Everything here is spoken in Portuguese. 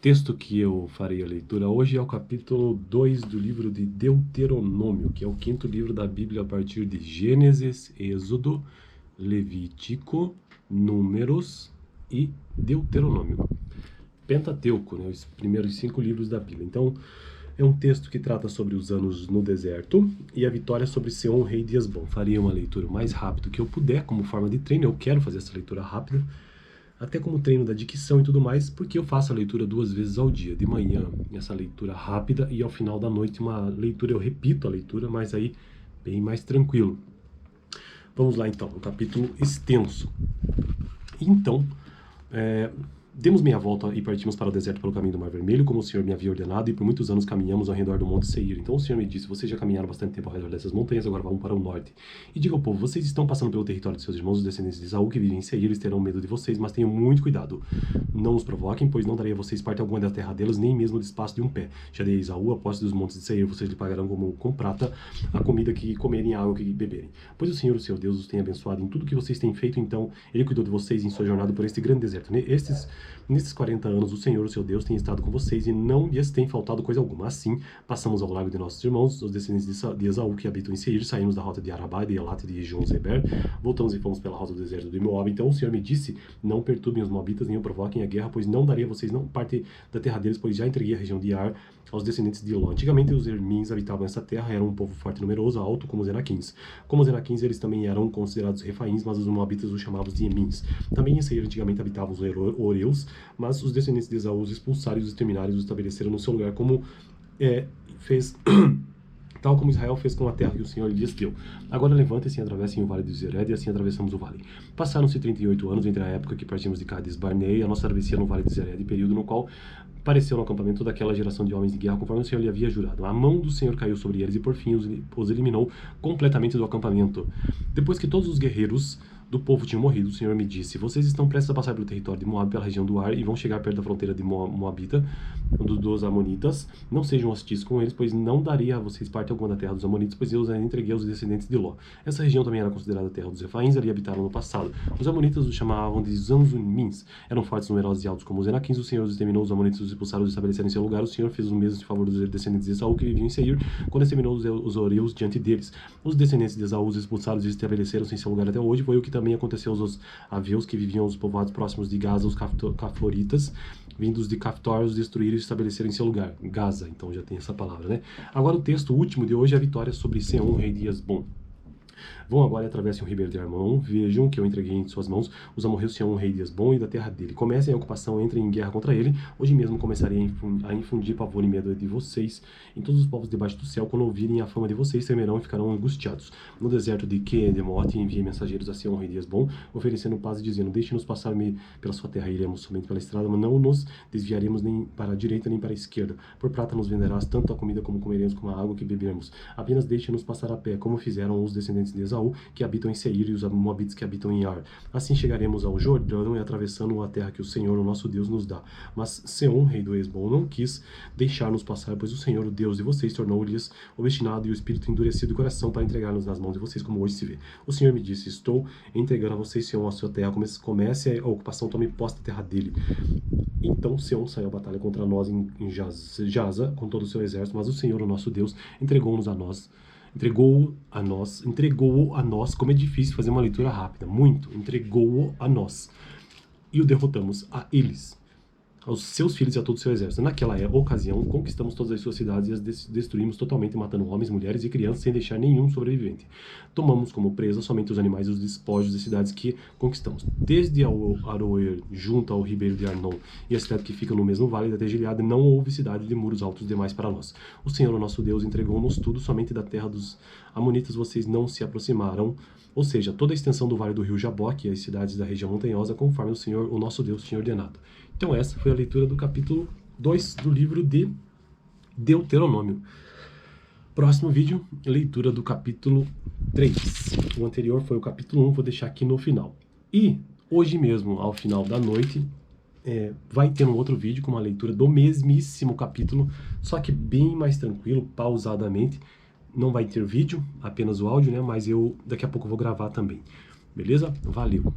texto que eu farei a leitura hoje é o capítulo 2 do livro de Deuteronômio, que é o quinto livro da Bíblia a partir de Gênesis, Êxodo, Levítico, Números e Deuteronômio. Pentateuco, né, os primeiros 5 livros da Bíblia. Então, é um texto que trata sobre os anos no deserto e a vitória sobre Seom, rei de Hesbom. Farei uma leitura o mais rápido que eu puder, como forma de treino. Eu quero fazer essa leitura rápida, até como treino da dicção e tudo mais, porque eu faço a leitura 2 vezes ao dia. De manhã, essa leitura rápida, e ao final da noite, uma leitura, eu repito a leitura, mas aí bem mais tranquilo. Vamos lá então, um capítulo extenso. Então, demos meia volta e partimos para o deserto pelo caminho do Mar Vermelho, como o Senhor me havia ordenado, e por muitos anos caminhamos ao redor do Monte Seir. Então o Senhor me disse: vocês já caminharam bastante tempo ao redor dessas montanhas, agora vão para o norte. E diga ao povo: vocês estão passando pelo território de seus irmãos, os descendentes de Esaú, que vivem em Seir, eles terão medo de vocês, mas tenham muito cuidado. Não os provoquem, pois não darei a vocês parte alguma da terra deles, nem mesmo do espaço de um pé. Já dei a Esaú a posse dos montes de Seir, vocês lhe pagarão com prata a comida que comerem e a água que beberem. Pois o Senhor, o seu Deus, os tem abençoado em tudo que vocês têm feito, então ele cuidou de vocês em sua jornada por este grande deserto. Nesses 40 anos, o Senhor, o seu Deus, tem estado com vocês e não lhes tem faltado coisa alguma. Assim, passamos ao largo de nossos irmãos, os descendentes de Esaú, que habitam em Seir, saímos da rota de Arabá, de Elat e de Jonzeber, voltamos e fomos pela rota do deserto de Moab. Então o Senhor me disse: não perturbem os moabitas, nem o provoquem a guerra, pois não darei a vocês não parte da terra deles, pois já entreguei a região de Ar aos descendentes de Ló. Antigamente os Hermins habitavam essa terra, eram um povo forte e numeroso, alto como os Enaquins. Como os Enaquins, eles também eram considerados refaíns, mas os moabitas os chamavam de Emins. Também em Seir antigamente habitavam os Oreus, mas os descendentes de Esaú os expulsaram e os exterminaram e os estabeleceram no seu lugar, como fez... tal como Israel fez com a terra que o Senhor lhes deu. Agora levantem-se e atravessem o vale de Zered, e assim atravessamos o vale. Passaram-se 38 anos entre a época que partimos de Cades Barnea e a nossa travessia no vale de Zered, período no qual apareceu no acampamento daquela geração de homens de guerra, conforme o Senhor lhe havia jurado. A mão do Senhor caiu sobre eles e por fim os eliminou completamente do acampamento. Depois que todos os guerreiros do povo tinham morrido, o Senhor me disse: vocês estão prestes a passar pelo território de Moab, pela região do Ar, e vão chegar perto da fronteira de Moabita, dos Amonitas. Não sejam hostis com eles, pois não daria a vocês parte alguma da terra dos Amonitas, pois eu os entreguei aos descendentes de Ló. Essa região também era considerada a terra dos Refaíns, ali habitaram no passado. Os Amonitas os chamavam de Zanzunimins. Eram fortes, numerosos e altos como os Enaquins. O Senhor os exterminou, os Amonitas os expulsaram, os estabeleceram em seu lugar. O Senhor fez o mesmo em favor dos descendentes de Esaú, que viviam em Seir, quando exterminou os Oreus diante deles. Os descendentes de Esaú os expulsaram e estabeleceram-se em seu lugar até hoje. Foi o que também aconteceu aos Aveus, que viviam nos povoados próximos de Gaza, os Cafloritas, vindos de Caftor, os destruíram e estabeleceram em seu lugar. Gaza, então já tem essa palavra, né? Agora o texto último de hoje é a vitória sobre Seom, rei de Hesbom. Vão agora e atravessem o ribeiro de Arnon, vejam que eu entreguei em suas mãos os amorreus Seom, rei de Hesbom, e da terra dele. Comecem a ocupação, entrem em guerra contra ele. Hoje mesmo começarei a infundir pavor e medo de vocês em todos os povos debaixo do céu. Quando ouvirem a fama de vocês, temerão e ficarão angustiados. No deserto de Quedemote, enviei mensageiros a Seom, rei de Hesbom, oferecendo paz e dizendo: deixe-nos passar pela sua terra, iremos somente pela estrada, mas não nos desviaremos nem para a direita nem para a esquerda. Por prata nos venderás tanto a comida como comeremos, como a água que beberemos. Apenas deixe-nos passar a pé, como fizeram os descendentes de Esaú, que habitam em Seir, e os moabitas que habitam em Ar. Assim chegaremos ao Jordão e atravessando a terra que o Senhor, o nosso Deus, nos dá. Mas Seom, rei do Hesbom, não quis deixar-nos passar, pois o Senhor, o Deus de vocês, tornou-lhes obstinado e o espírito endurecido o coração para entregar-nos nas mãos de vocês, como hoje se vê. O Senhor me disse: estou entregando a vocês, Seom, a sua terra. Comece a ocupação, tome posse da terra dele. Então Seom saiu à batalha contra nós em Jaza, com todo o seu exército, mas o Senhor, o nosso Deus, entregou-o a nós, como é difícil fazer uma leitura rápida, muito, entregou-o a nós, e o derrotamos a eles, aos seus filhos e a todo o seu exército. Naquela ocasião, conquistamos todas as suas cidades e as destruímos totalmente, matando homens, mulheres e crianças, sem deixar nenhum sobrevivente. Tomamos como presa somente os animais e os despojos das cidades que conquistamos. Desde Aroer, junto ao ribeiro de Arnon, e a cidade que fica no mesmo vale da Gileade, não houve cidade de muros altos demais para nós. O Senhor, o nosso Deus, entregou-nos tudo, somente da terra dos Amonitas vocês não se aproximaram, ou seja, toda a extensão do vale do rio Jaboque e as cidades da região montanhosa, conforme o Senhor, o nosso Deus, tinha ordenado. Então essa foi a leitura do capítulo 2 do livro de Deuteronômio. Próximo vídeo, leitura do capítulo 3. O anterior foi o capítulo 1, vou deixar aqui no final. E hoje mesmo, ao final da noite, vai ter um outro vídeo com uma leitura do mesmíssimo capítulo, só que bem mais tranquilo, pausadamente. Não vai ter vídeo, apenas o áudio, né? Mas eu daqui a pouco vou gravar também. Beleza? Valeu!